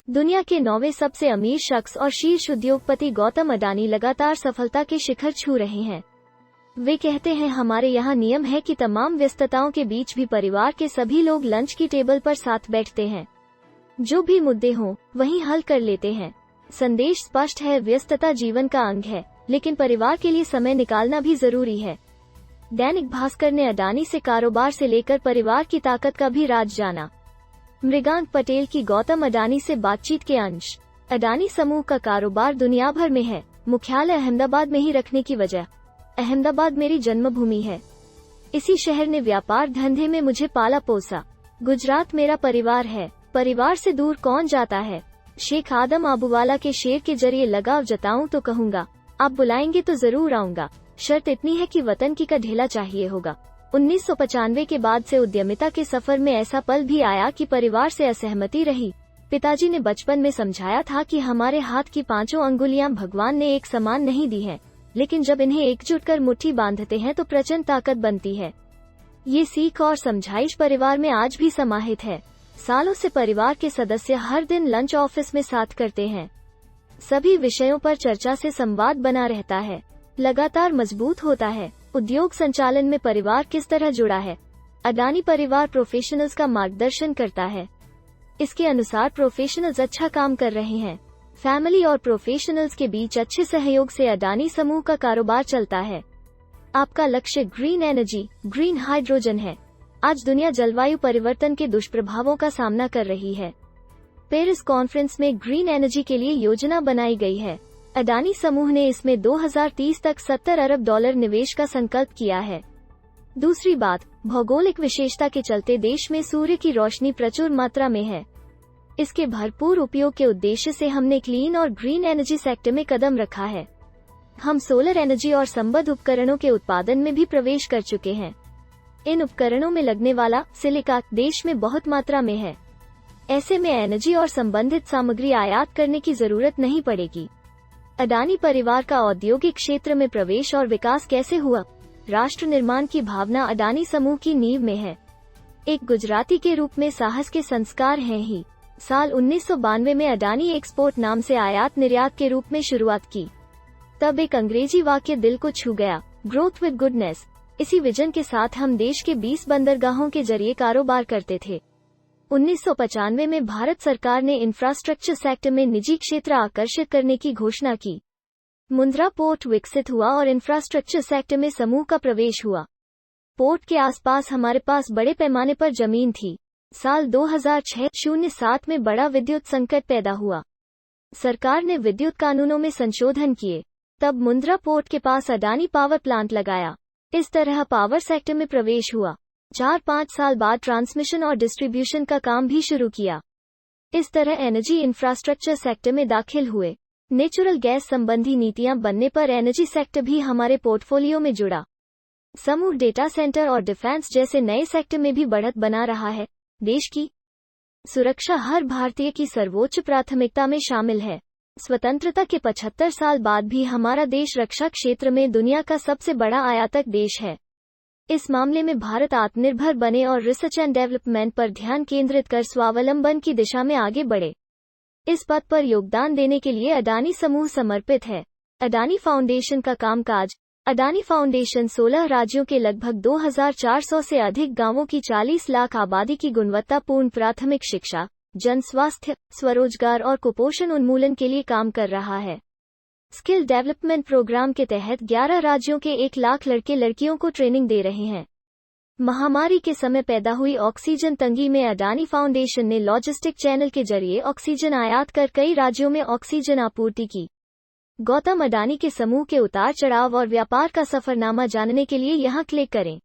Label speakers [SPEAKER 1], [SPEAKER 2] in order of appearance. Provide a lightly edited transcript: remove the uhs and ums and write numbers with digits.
[SPEAKER 1] दुनिया के 9वें सबसे अमीर शख्स और शीर्ष उद्योगपति गौतम अडानी लगातार सफलता के शिखर छू रहे हैं। वे कहते हैं, हमारे यहाँ नियम है कि तमाम व्यस्तताओं के बीच भी परिवार के सभी लोग लंच की टेबल पर साथ बैठते हैं। जो भी मुद्दे हों वहीं हल कर लेते हैं। संदेश स्पष्ट है, व्यस्तता जीवन का अंग है, लेकिन परिवार के लिए समय निकालना भी जरूरी है। दैनिक भास्कर ने अडानी से कारोबार से लेकर परिवार की ताकत का भी राज जाना। मृगांक पटेल की गौतम अडानी से बातचीत के अंश। अडानी समूह का कारोबार दुनिया भर में है, मुख्यालय अहमदाबाद में ही रखने की वजह, अहमदाबाद मेरी जन्मभूमि है। इसी शहर ने व्यापार धंधे में मुझे पाला पोसा। गुजरात मेरा परिवार है, परिवार से दूर कौन जाता है। शेख आदम आबूवाला के शेर के जरिए लगाव जताऊं तो कहूंगा, आप बुलाएंगे तो जरूर आऊंगा। शर्त इतनी है कि वतन की का ढेला चाहिए होगा। 1995 के बाद से उद्यमिता के सफर में ऐसा पल भी आया कि परिवार से असहमति रही। पिताजी ने बचपन में समझाया था कि हमारे हाथ की 5 अंगुलियां भगवान ने एक समान नहीं दी हैं, लेकिन जब इन्हें एकजुट कर मुट्ठी बांधते हैं तो प्रचंड ताकत बनती है। ये सीख और समझाइश परिवार में आज भी समाहित है। सालों से परिवार के सदस्य हर दिन लंच ऑफिस में साथ करते हैं। सभी विषयों पर चर्चा से संवाद बना रहता है, लगातार मजबूत होता है। उद्योग संचालन में परिवार किस तरह जुड़ा है। अडानी परिवार प्रोफेशनल्स का मार्गदर्शन करता है। इसके अनुसार प्रोफेशनल्स अच्छा काम कर रहे हैं। फैमिली और प्रोफेशनल्स के बीच अच्छे सहयोग से अडानी समूह का कारोबार चलता है। आपका लक्ष्य ग्रीन एनर्जी, ग्रीन हाइड्रोजन है। आज दुनिया जलवायु परिवर्तन के दुष्प्रभावों का सामना कर रही है। पेरिस कॉन्फ्रेंस में ग्रीन एनर्जी के लिए योजना बनाई गई है। अडानी समूह ने इसमें 2030 तक $70 अरब निवेश का संकल्प किया है। दूसरी बात, भौगोलिक विशेषता के चलते देश में सूर्य की रोशनी प्रचुर मात्रा में है। इसके भरपूर उपयोग के उद्देश्य से हमने क्लीन और ग्रीन एनर्जी सेक्टर में कदम रखा है। हम सोलर एनर्जी और संबद्ध उपकरणों के उत्पादन में भी प्रवेश कर चुके हैं। इन उपकरणों में लगने वाला सिलिका देश में बहुत मात्रा में है। ऐसे में एनर्जी और संबंधित सामग्री आयात करने की जरूरत नहीं पड़ेगी। अडानी परिवार का औद्योगिक क्षेत्र में प्रवेश और विकास कैसे हुआ। राष्ट्र निर्माण की भावना अडानी समूह की नींव में है। एक गुजराती के रूप में साहस के संस्कार हैं ही। साल 1992 में अडानी एक्सपोर्ट नाम से आयात निर्यात के रूप में शुरुआत की। तब एक अंग्रेजी वाक्य दिल को छू गया, ग्रोथ विद गुडनेस। इसी विजन के साथ हम देश के 20 बंदरगाहों के जरिए कारोबार करते थे। 1995 में भारत सरकार ने इंफ्रास्ट्रक्चर सेक्टर में निजी क्षेत्र आकर्षित करने की घोषणा की। मुंद्रा पोर्ट विकसित हुआ और इंफ्रास्ट्रक्चर सेक्टर में समूह का प्रवेश हुआ। पोर्ट के आसपास हमारे पास बड़े पैमाने पर जमीन थी। साल 2006-07 में बड़ा विद्युत संकट पैदा हुआ। सरकार ने विद्युत कानूनों में संशोधन किए। तब मुंद्रा पोर्ट के पास अडानी पावर प्लांट लगाया। इस तरह पावर सेक्टर में प्रवेश हुआ। 4-5 साल बाद ट्रांसमिशन और डिस्ट्रीब्यूशन का काम भी शुरू किया। इस तरह एनर्जी इंफ्रास्ट्रक्चर सेक्टर में दाखिल हुए। नेचुरल गैस संबंधी नीतियां बनने पर एनर्जी सेक्टर भी हमारे पोर्टफोलियो में जुड़ा। समूह डेटा सेंटर और डिफेंस जैसे नए सेक्टर में भी बढ़त बना रहा है। देश की सुरक्षा हर भारतीय की सर्वोच्च प्राथमिकता में शामिल है। स्वतंत्रता के 75 साल बाद भी हमारा देश रक्षा क्षेत्र में दुनिया का सबसे बड़ा आयातक देश है। इस मामले में भारत आत्मनिर्भर बने और रिसर्च एंड डेवलपमेंट पर ध्यान केंद्रित कर स्वावलंबन की दिशा में आगे बढ़े। इस पद पर योगदान देने के लिए अडानी समूह समर्पित है। अडानी फाउंडेशन का कामकाज। अडानी फाउंडेशन 16 राज्यों के लगभग 2400 से अधिक गांवों की 40 लाख आबादी की गुणवत्तापूर्ण प्राथमिक शिक्षा, जन स्वास्थ्य, स्वरोजगार और कुपोषण उन्मूलन के लिए काम कर रहा है। स्किल डेवलपमेंट प्रोग्राम के तहत 11 राज्यों के 1 लाख लड़के लड़कियों को ट्रेनिंग दे रहे हैं। महामारी के समय पैदा हुई ऑक्सीजन तंगी में अडानी फाउंडेशन ने लॉजिस्टिक चैनल के जरिए ऑक्सीजन आयात कर कई राज्यों में ऑक्सीजन आपूर्ति की। गौतम अडानी के समूह के उतार चढ़ाव और व्यापार का सफरनामा जानने के लिए यहां क्लिक करें।